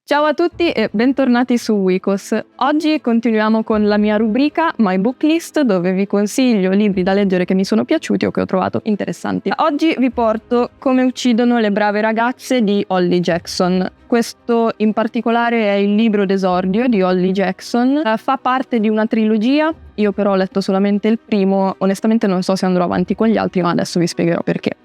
Ciao a tutti e bentornati su Wikos. Oggi continuiamo con la mia rubrica My Book List, dove vi consiglio libri da leggere che mi sono piaciuti o che ho trovato interessanti. Oggi vi porto Come uccidono le brave ragazze di Holly Jackson. Questo in particolare è il libro d'esordio di Holly Jackson. Fa parte di una trilogia, io però ho letto solamente il primo, onestamente non so se andrò avanti con gli altri, ma adesso vi spiegherò perché.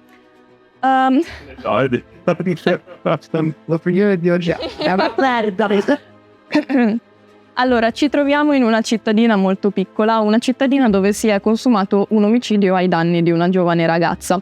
Allora, ci troviamo in una cittadina molto piccola, una cittadina dove si è consumato un omicidio ai danni di una giovane ragazza.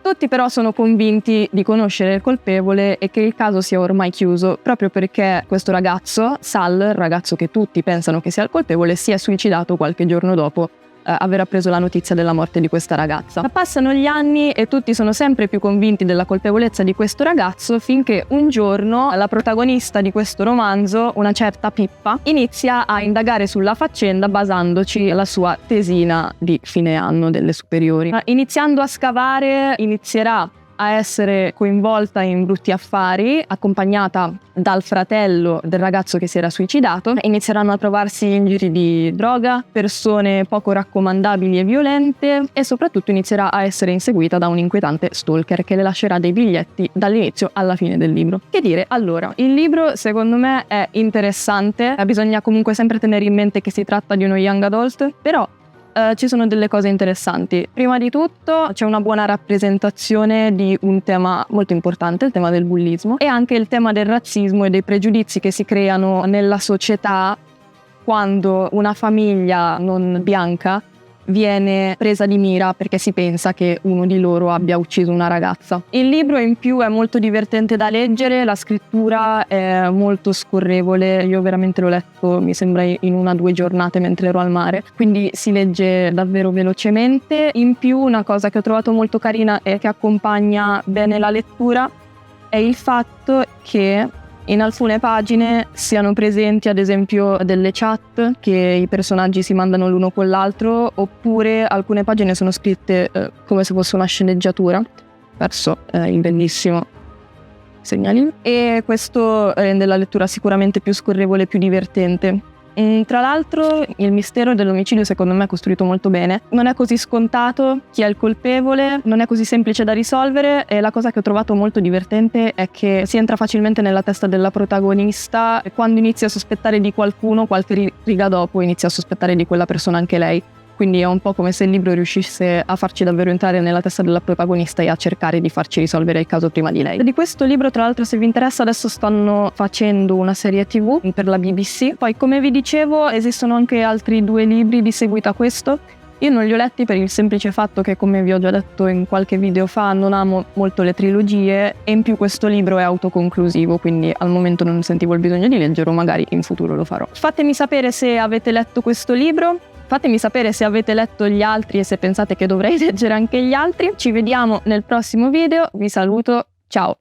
Tutti però sono convinti di conoscere il colpevole e che il caso sia ormai chiuso, proprio perché questo ragazzo, Sal, il ragazzo che tutti pensano che sia il colpevole, si è suicidato qualche giorno dopo aver appreso la notizia della morte di questa ragazza. Ma passano gli anni e tutti sono sempre più convinti della colpevolezza di questo ragazzo, finché un giorno la protagonista di questo romanzo, una certa Pippa, inizia a indagare sulla faccenda basandoci la sua tesina di fine anno delle superiori. Iniziando a scavare, inizierà a essere coinvolta in brutti affari, accompagnata dal fratello del ragazzo che si era suicidato. Inizieranno a trovarsi in giri di droga, persone poco raccomandabili e violente, e soprattutto inizierà a essere inseguita da un inquietante stalker che le lascerà dei biglietti dall'inizio alla fine del libro. Che dire, allora, il libro secondo me è interessante, bisogna comunque sempre tenere in mente che si tratta di uno young adult, però ci sono delle cose interessanti. Prima di tutto c'è una buona rappresentazione di un tema molto importante, il tema del bullismo, e anche il tema del razzismo e dei pregiudizi che si creano nella società quando una famiglia non bianca viene presa di mira perché si pensa che uno di loro abbia ucciso una ragazza. Il libro in più è molto divertente da leggere, la scrittura è molto scorrevole, io veramente l'ho letto mi sembra in 1 o 2 giornate mentre ero al mare, quindi si legge davvero velocemente. In più una cosa che ho trovato molto carina e che accompagna bene la lettura è il fatto che in alcune pagine siano presenti ad esempio delle chat che i personaggi si mandano l'uno con l'altro, oppure alcune pagine sono scritte come se fosse una sceneggiatura, perso il bellissimo segnalino, e questo rende la lettura sicuramente più scorrevole e più divertente. Tra l'altro il mistero dell'omicidio secondo me è costruito molto bene, non è così scontato chi è il colpevole, non è così semplice da risolvere, e la cosa che ho trovato molto divertente è che si entra facilmente nella testa della protagonista e quando inizia a sospettare di qualcuno, qualche riga dopo inizia a sospettare di quella persona anche lei. Quindi è un po' come se il libro riuscisse a farci davvero entrare nella testa della protagonista e a cercare di farci risolvere il caso prima di lei. Di questo libro, tra l'altro, se vi interessa, adesso stanno facendo una serie TV per la BBC. Poi, come vi dicevo, esistono anche altri 2 libri di seguito a questo. Io non li ho letti per il semplice fatto che, come vi ho già detto in qualche video fa, non amo molto le trilogie, e in più questo libro è autoconclusivo, quindi al momento non sentivo il bisogno di leggerlo, magari in futuro lo farò. Fatemi sapere se avete letto questo libro. Fatemi sapere se avete letto gli altri e se pensate che dovrei leggere anche gli altri. Ci vediamo nel prossimo video, vi saluto, ciao!